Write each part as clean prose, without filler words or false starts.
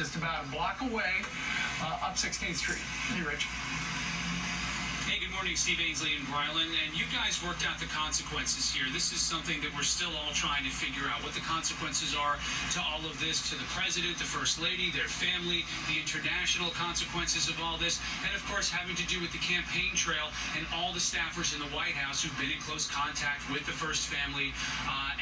just about a block away up 16th Street. Hey, Rich. Hey, good morning, Steve Ainsley and Brylan. And you guys worked out the consequences here. This is something that we're still all trying to figure out, what the consequences are to all of this, to the president, the first lady, their family, the international consequences of all this, and of course having to do with the campaign trail and all the staffers in the White House who've been in close contact with the first family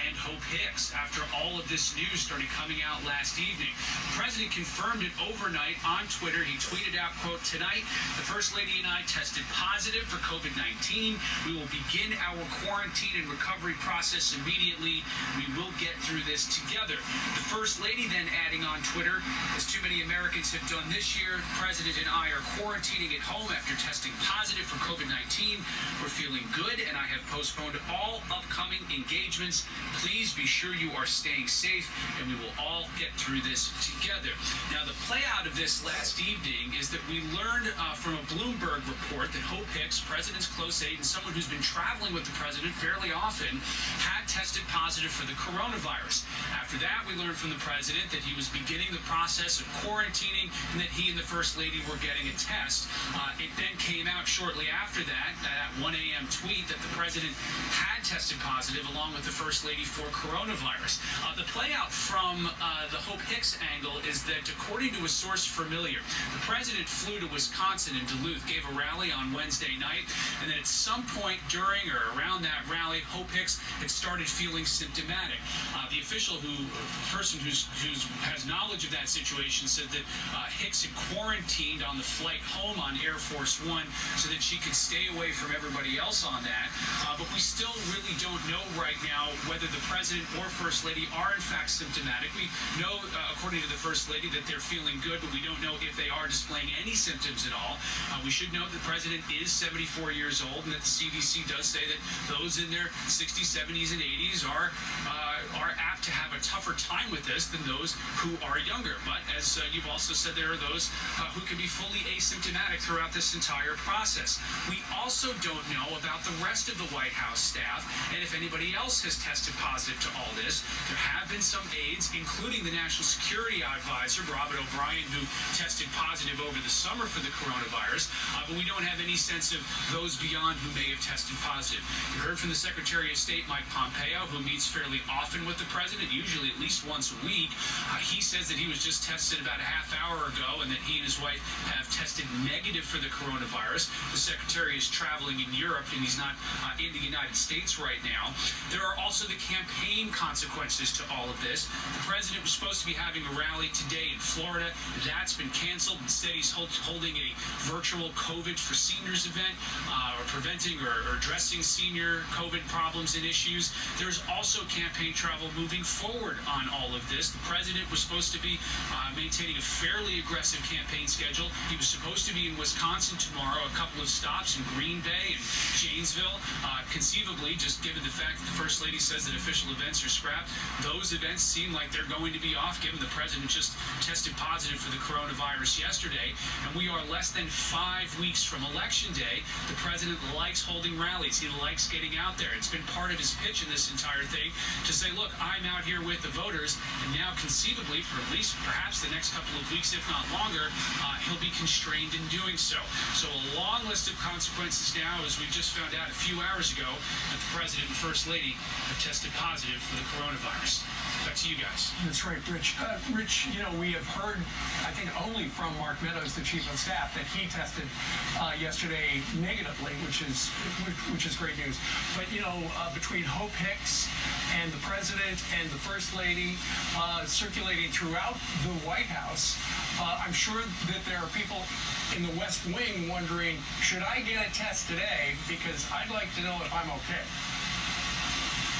and Hope Hicks after all of this news started coming out last evening. The president confirmed it overnight on Twitter. He tweeted out, quote, "Tonight, the first lady and I tested positive for COVID-19. We will begin our quarantine and recovery process immediately. We will get through this together." The first lady then adding on Twitter, "As too many Americans have done this year, the president and I are quarantining at home after testing positive for COVID-19. We're feeling good, and I have postponed all upcoming engagements. Please be sure you are staying safe, and we will all get through this together." Now, the play out of this last evening is that we learned from a Bloomberg report that Hope Hicks, president's close aide and someone who's been traveling with the president fairly often, had tested positive for the coronavirus. After that, we learned from the president that he was beginning the process of quarantining and that he and the first lady were getting a test. It then came out shortly after that, at 1 a.m. tweet, that the president had tested positive along with the first lady for coronavirus. The play out from the Hope Hicks angle is that, according to a source familiar, the president flew to Wisconsin and Duluth, gave a rally on Wednesday night, and then at some point during or around that rally, Hope Hicks had started feeling symptomatic. The official person who has knowledge of that situation said that Hicks had quarantined on the flight home on Air Force One so that she could stay away from everybody else on that. But we still really don't know right now whether the president or first lady are in fact symptomatic. We know, according to the first lady, that they're feeling good, but we don't know if they are displaying any symptoms at all. We should note the president is 74 years old, and that the CDC does say that those in their 60s, 70s, and 80s are apt to have a tougher time with this than those who are younger. But as you've also said, there are those who can be fully asymptomatic throughout this entire process. We also don't know about the rest of the White House staff and if anybody else has tested positive to all this. There have been some aides, including the National Security Advisor, Robert O'Brien, who tested positive over the summer for the coronavirus, but we don't have any sense of those beyond who may have tested positive. You heard from the Secretary of State, Mike Pompeo, who meets fairly often with the president, usually at least once a week. He says that he was just tested about a half hour ago and that he and his wife have tested negative for the coronavirus. The Secretary is traveling in Europe and he's not in the United States right now. There are also the campaign consequences to all of this. The president was supposed to be having a rally today in Florida. That's been canceled. Instead, he's holding a virtual COVID for Seniors event, preventing or addressing senior COVID problems and issues. There's also campaign travel moving forward on all of this. The president was supposed to be maintaining a fairly aggressive campaign schedule. He was supposed to be in Wisconsin tomorrow, a couple of stops in Green Bay and Janesville. Conceivably, just given the fact that the First Lady says that official events are scrapped, those events seem like they're going to be off, given the president just tested positive for the coronavirus yesterday. And we are less than 5 weeks from Election Day. The president likes holding rallies. He likes getting out there. It's been part of his pitch in this entire thing to say, look, I'm out here with the voters, and now conceivably for at least perhaps the next couple of weeks, if not longer, he'll be constrained in doing so. So a long list of consequences now, as we just found out a few hours ago, that the president and first lady have tested positive for the coronavirus. Back to you guys. That's right, Rich. Rich, we have heard, I think, only from Mark Meadows, the chief of staff, that he tested yesterday negatively, which is great news. But between Hope Hicks and the president and the first lady circulating throughout the White House, I'm sure that there are people in the West Wing wondering, should I get a test today? Because I'd like to know if I'm okay.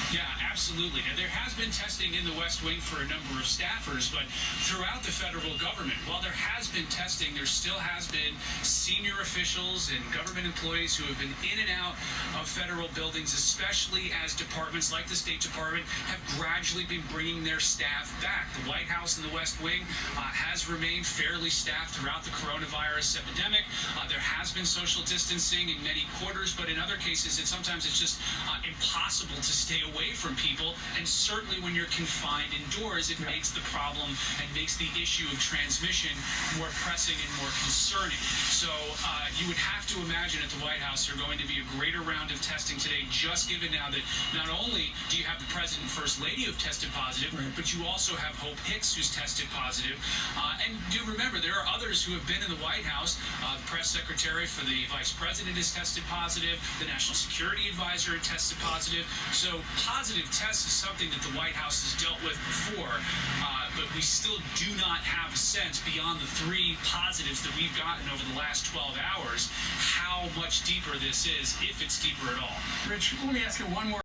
Yeah, absolutely. Now, there has been testing in the West Wing for a number of staffers, but throughout the federal government, while there has been testing, there still has been senior officials and government employees who have been in and out of federal buildings, especially as departments like the State Department have gradually been bringing their staff back. The White House and the West Wing has remained fairly staffed throughout the coronavirus epidemic. There has been social distancing in many quarters, but in other cases, sometimes it's just impossible to stay away from people people, and certainly when you're confined indoors, it makes the problem and makes the issue of transmission more pressing and more concerning. So you would have to imagine at the White House there's going to be a greater round of testing today, just given now that not only do you have the President and First Lady who've tested positive, but you also have Hope Hicks who's tested positive. And do remember, there are others who have been in the White House. The press secretary for the Vice President has tested positive. The National Security Advisor had tested positive. So positive tests is something that the White House has dealt with before, but we still do not have a sense beyond the 3 positives that we've gotten over the last 12 hours how much deeper this is, if it's deeper at all. Rich, let me ask you one more